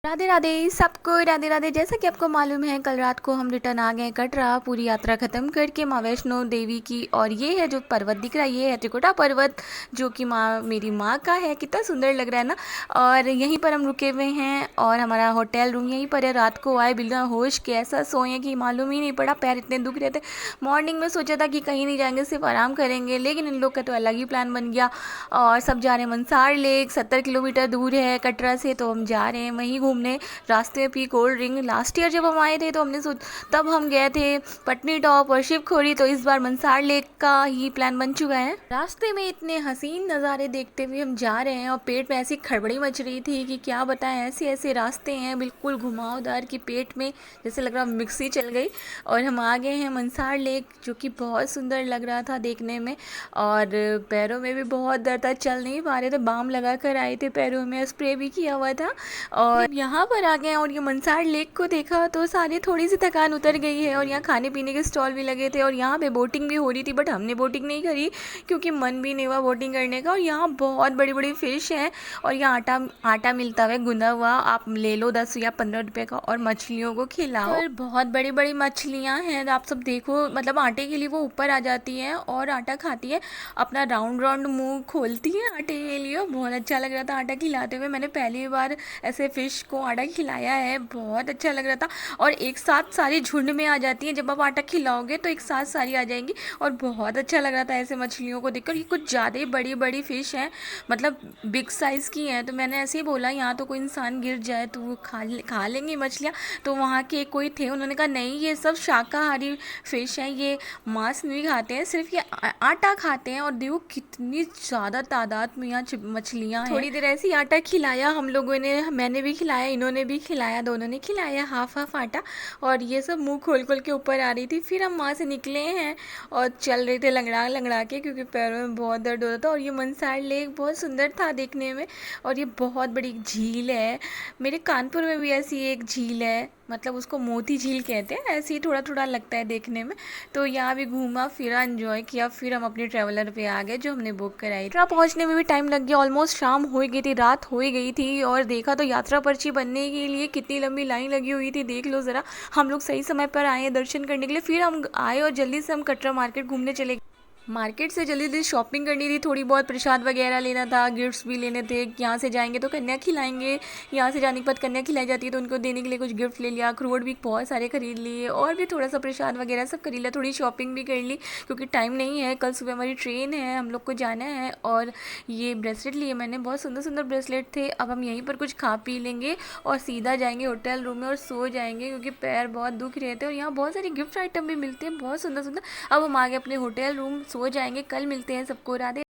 राधे राधे सबको राधे राधे। जैसा कि आपको मालूम है कल रात को हम रिटर्न आ गए कटरा, पूरी यात्रा ख़त्म करके माँ वैष्णो देवी की। और ये है जो पर्वत दिख रहा है, ये है त्रिकुटा पर्वत, जो कि माँ मेरी माँ का है। कितना सुंदर लग रहा है ना। और यहीं पर हम रुके हुए हैं और हमारा होटल रूम यहीं पर है। रात को आए बिना होश के, ऐसा सोए कि मालूम ही नहीं पड़ा, पैर इतने दुख रहे थे। मॉर्निंग में सोचा था कि कहीं नहीं जाएंगे, सिर्फ आराम करेंगे, लेकिन इन लोग का तो अलग ही प्लान बन गया। और सब जा रहे हैं मनसार लेक, 70 किलोमीटर दूर है कटरा से, तो हम जा रहे हैं वहीं घूमने। रास्ते में P cold drink. Last year जब हम आए थे तो हमने तब हम गए थे पटनी टॉप और शिवखोरी, तो इस बार मनसार लेक का ही प्लान बन चुका है। रास्ते में इतने हसीन नज़ारे देखते हुए हम जा रहे हैं और पेट में ऐसी खड़बड़ी मच रही थी कि क्या बताएं। ऐसे ऐसे रास्ते हैं बिल्कुल घुमावदार कि पेट में जैसे लग रहा मिक्सी चल गई। और हम आ गए हैं मनसार लेक, जो कि बहुत सुंदर लग रहा था देखने में। और पैरों में भी बहुत दर्द था, चल नहीं पा रहे थे, बाम लगा कर आए थे, पैरों में स्प्रे भी किया हुआ था। और यहाँ पर आ गए और ये मनसार लेक को देखा तो सारी थोड़ी सी थकान उतर गई है। और यहाँ खाने पीने के स्टॉल भी लगे थे और यहाँ पे बोटिंग भी हो रही थी, बट हमने बोटिंग नहीं करी क्योंकि मन भी नहीं हुआ बोटिंग करने का। और यहाँ बहुत बड़ी बड़ी फिश हैं और यहाँ आटा आटा मिलता है गुंदा हुआ, आप ले लो 10 या 15 रुपए का और मछलियों को खिलाओ। और बहुत बड़ी बड़ी मछलियाँ हैं, आप सब देखो, मतलब आटे के लिए वो ऊपर आ जाती हैं और आटा खाती है, अपना राउंड राउंड मुंह खोलती है आटे के लिए। बहुत अच्छा लग रहा था आटा खिलाते हुए, मैंने पहली बार ऐसे फिश को आटा खिलाया है, बहुत अच्छा लग रहा था। और एक साथ सारी झुंड में आ जाती हैं, जब आप आटा खिलाओगे तो एक साथ सारी आ जाएंगी और बहुत अच्छा लग रहा था ऐसे मछलियों को देखकर। ये कुछ ज़्यादा ही बड़ी बड़ी फ़िश हैं, मतलब बिग साइज़ की हैं। तो मैंने ऐसे ही बोला यहाँ तो कोई इंसान गिर जाए तो वो खा लेंगी मछलियाँ। तो वहाँ के कोई थे, उन्होंने कहा नहीं ये सब शाकाहारी फ़िश हैं, ये मांस नहीं खाते हैं, सिर्फ ये आटा खाते हैं। और देखो कितनी ज़्यादा तादाद में यहाँ मछलियाँ हैं। थोड़ी देर ऐसे ही आटा खिलाया हम लोगों ने, मैंने भी खिलाया, इन्होंने भी खिलाया, दोनों ने खिलाया हाफ हाफ आटा। और ये सब मुंह खोल खोल के ऊपर आ रही थी। फिर हम वहाँ से निकले हैं और चल रहे थे लंगड़ा लंगड़ा के, क्योंकि पैरों में बहुत दर्द हो रहा था। और ये मनसार लेक बहुत सुंदर था देखने में। और ये बहुत बड़ी झील है, मेरे कानपुर में भी ऐसी एक झील है, मतलब उसको मोती झील कहते हैं, ऐसे ही थोड़ा थोड़ा लगता है देखने में। तो यहाँ भी घूमा फिरा, एंजॉय किया, फिर हम अपने ट्रैवलर पे आ गए जो हमने बुक कराई थी। पहुँचने में भी टाइम लग गया, ऑलमोस्ट शाम हो गई थी, रात हो गई थी। और देखा तो यात्रा पर्ची बनने के लिए कितनी लंबी लाइन लगी हुई थी, देख लो ज़रा। हम लोग सही समय पर आए हैं दर्शन करने के लिए। फिर हम आए और जल्दी से हम कटरा मार्केट घूमने चले गए। मार्केट से जल्दी जल्दी शॉपिंग करनी थी, थोड़ी बहुत प्रसाद वगैरह लेना था, गिफ्ट्स भी लेने थे। यहाँ से जाएंगे तो कन्या खिलाएंगे, यहाँ से जाने के बाद कन्या खिलाई जाती है तो उनको देने के लिए कुछ गिफ्ट ले लिया, अखरोट भी बहुत सारे खरीद लिए और भी थोड़ा सा प्रसाद वगैरह सब खरीद लिया, थोड़ी शॉपिंग भी कर ली क्योंकि टाइम नहीं है, कल सुबह हमारी ट्रेन है, हम लोग को जाना है। और ये ब्रेसलेट लिए मैंने, बहुत सुंदर सुंदर ब्रेसलेट थे। अब हम यहीं पर कुछ खा पी लेंगे और सीधा जाएंगे होटल रूम में और सो जाएंगे क्योंकि पैर बहुत दुख रहे थे। और यहाँ बहुत सारे गिफ्ट आइटम भी मिलते हैं, बहुत सुंदर सुंदर। अब हम आगे अपने होटल रूम, सो जाएंगे। कल मिलते हैं सबको, राधे।